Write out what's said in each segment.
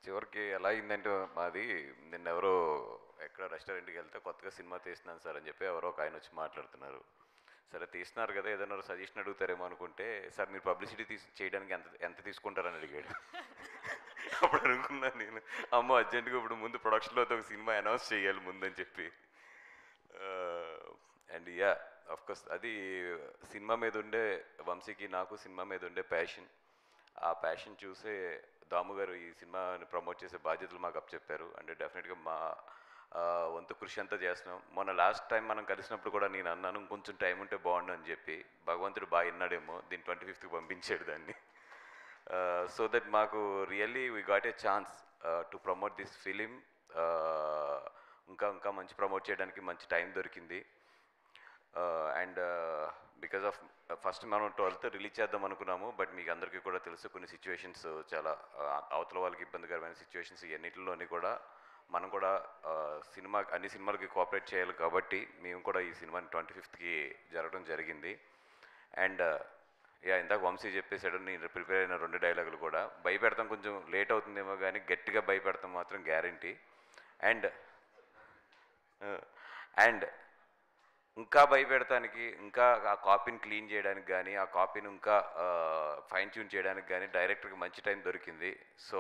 చివరికి ఎలా అయిందంటే మాది నిన్న ఎవరో ఎక్కడ రెస్టారెంట్కి వెళ్తే కొత్తగా సినిమా తీస్తున్నాను సార్ అని చెప్పి ఎవరో ఒక ఆయన వచ్చి మాట్లాడుతున్నారు. సరే తీస్తున్నారు కదా, ఏదైనా సజెషన్ అడుగుతారేమో అనుకుంటే, సార్ మీరు పబ్లిసిటీ చేయడానికి ఎంత ఎంత తీసుకుంటారని అడిగాడు. అప్పుడు అనుకున్నాను నేను, అమ్మో అర్జెంటుగా ఇప్పుడు ముందు ప్రొడక్షన్లో ఒక సినిమా అనౌన్స్ చేయాలి ముందని చెప్పి. అండ్ యా కోర్స్ అది సినిమా మీద ఉండే వంశీకి నాకు సినిమా మీద ఉండే ప్యాషన్. ఆ ప్యాషన్ చూసే దాము గారు ఈ సినిమాని ప్రమోట్ చేసే బాధ్యతలు మాకు అప్పచెప్పారు. అంటే డెఫినెట్గా మా వంతు కృషి అంతా చేస్తున్నాం. మొన్న లాస్ట్ టైం మనం కలిసినప్పుడు కూడా నేను అన్నాను కొంచెం టైం ఉంటే బాగుండు అని చెప్పి. భగవంతుడు బాగా విన్నాడేమో, దీన్ని 25th పంపించాడు దాన్ని. సో దట్ మాకు really we got a chance to promote this film. ఇంకా ఇంకా మంచి ప్రమోట్ చేయడానికి మంచి టైం దొరికింది. అండ్ బికాజ్ ఆఫ్ ఫస్ట్ మనం 12th రిలీజ్ చేద్దాం అనుకున్నాము. బట్ మీకు అందరికీ కూడా తెలుసు కొన్ని సిచ్యువేషన్స్ చాలా అవతల వాళ్ళకి ఇబ్బందికరమైన సిచ్యువేషన్స్, ఇవన్నిటిలోని కూడా మనం కూడా అన్ని సినిమాలకి కోఆపరేట్ చేయాలి కాబట్టి మేము కూడా ఈ సినిమాని 25th జరగడం జరిగింది. అండ్ ఇందాక వంశీ చెప్పేసాడు, నేను ప్రిపేర్ అయిన 2 డైలాగులు కూడా భయపెడతాం, కొంచెం లేట్ అవుతుందేమో కానీ గట్టిగా భయపెడతాం మాత్రం గ్యారంటీ. అండ్ ఇంకా భయపెడతానికి, ఇంకా ఆ కాపీని క్లీన్ చేయడానికి కానీ, ఆ కాపీని ఇంకా ఫైన్ ట్యూన్ చేయడానికి కానీ డైరెక్టర్కి మంచి టైం దొరికింది. సో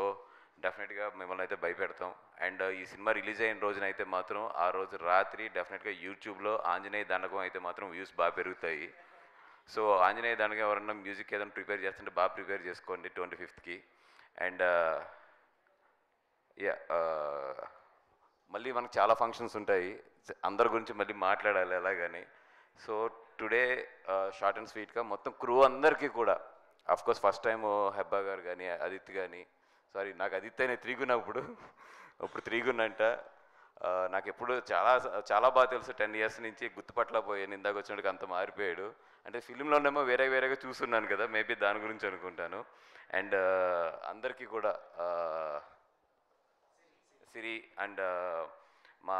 డెఫినెట్గా మిమ్మల్ని అయితే భయపెడతాం. అండ్ ఈ సినిమా రిలీజ్ అయిన రోజునైతే మాత్రం ఆ రోజు రాత్రి డెఫినెట్గా యూట్యూబ్లో ఆంజనేయ దండకం అయితే మాత్రం వ్యూస్ బాగా పెరుగుతాయి. సో ఆంజనేయ దండకం ఎవరన్నా మ్యూజిక్ ఏదైనా ప్రిపేర్ చేస్తుంటే బాగా ప్రిపేర్ చేసుకోండి 25th. అండ్ మళ్ళీ మనకు చాలా ఫంక్షన్స్ ఉంటాయి, అందరి గురించి మళ్ళీ మాట్లాడాలి ఎలాగని. సో టుడే షార్ట్ అండ్ స్వీట్గా మొత్తం క్రూ అందరికీ కూడా, అఫ్కోర్స్ ఫస్ట్ టైం హెబ్బా గారు కానీ, ఆదిత్య కానీ, సారీ నాకు ఆదిత్య అనే త్రిగుణ, ఇప్పుడు త్రిగుణ అంట. నాకు ఎప్పుడు చాలా చాలా బాగా తెలుసు, 10 years నుంచి గుర్తుపట్టలేకపోయాను. ఇందాక వచ్చినట్టుగా అంత మారిపోయాడు. అంటే ఫిలింలోనేమో వేరేగా చూస్తున్నాను కదా, మేబీ దాని గురించి అనుకుంటాను. అండ్ అందరికీ కూడా సిరి అండ్ మా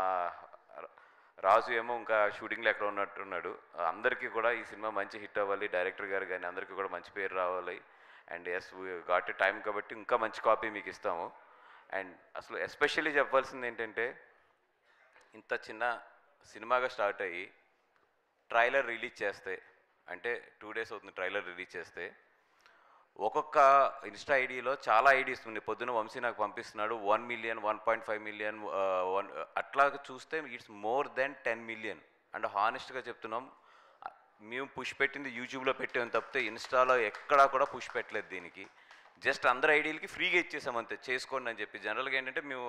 రాజు ఏమో ఇంకా షూటింగ్లో ఎక్కడ ఉన్నట్టున్నాడు. అందరికీ కూడా ఈ సినిమా మంచి హిట్ అవ్వాలి, డైరెక్టర్ గారు కానీ అందరికీ కూడా మంచి పేరు రావాలి. And as we got a time కాబట్టి ఇంకా మంచి కాపీ మీకు ఇస్తాము. అండ్ అసలు ఎస్పెషల్లీ చెప్పాల్సింది ఏంటంటే, ఇంత చిన్న సినిమాగా స్టార్ట్ అయ్యి ట్రైలర్ రిలీజ్ చేస్తే, అంటే 2 days అవుతుంది ట్రైలర్ రిలీజ్ చేస్తే, ఒక్కొక్క ఇన్స్టా ఐడిలో చాలా ఐడీస్ ఉన్నాయి. పొద్దున వంశీ నాకు పంపిస్తున్నాడు 1 million, 1.5 million, అట్లా చూస్తే it's more than 10 million. And హానెస్ట్గా చెప్తున్నాం, మేము పుష్ పెట్టింది యూట్యూబ్లో పెట్టాము తప్పితే ఇన్స్టాలో ఎక్కడా కూడా పుష్ పెట్టలేదు దీనికి. జస్ట్ అందరు ఐడీలకి ఫ్రీగా ఇచ్చేసాం అంతే, చేసుకోండి అని చెప్పి. జనరల్గా ఏంటంటే మేము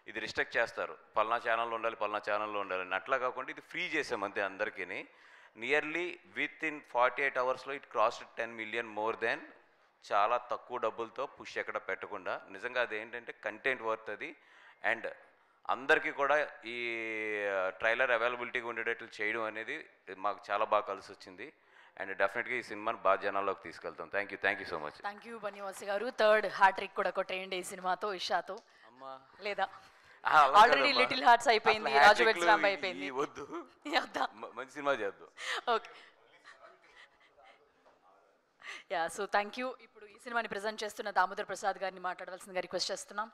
ఇది రిస్ట్రిక్ట్ చేస్తారు, పలానా ఛానల్లో ఉండాలి, పలానా ఛానల్లో ఉండాలి అని. అట్లా కాకుండా ఇది ఫ్రీ చేసాం అంతే అందరికీ. Nearly with in 48 hours it crossed 10 million, more than. చాలా తక్కువ డబ్బులతో పుష్ ఎక్కడ పెట్టకుండా. నిజంగా అదేంటంటే కంటెంట్ వర్త్ అది. అండ్ అందరికీ కూడా ఈ ట్రైలర్ అవైలబిలిటీగా ఉండేటట్లు చేయడం అనేది మాకు చాలా బాగా కలిసి వచ్చింది. అండ్ డెఫినెట్గా ఈ సినిమాని బాగా జనాల్లోకి తీసుకెళ్తాం. Thank you so much. Thank you బన్నివాసి గారు. 3rd హ్యాట్రిక్ కూడా కొట్టేయండి ఈ సినిమాతో, ఇషాతో. అమ్మా లేదా ఆల్రెడీ లిటిల్ హార్ట్స్ అయిపోయింది, రాజు వెడ్స్ రాంబ అయిపోయింది. వద్దు, మంచి సినిమా చేద్దాం. Okay so thank you. ఇప్పుడు ఈ సినిమాని ప్రజెంట్ చేస్తున్న దామోదర్ ప్రసాద్ గారిని మాట్లాడవలసిందిగా రిక్వెస్ట్ చేస్తున్నాం.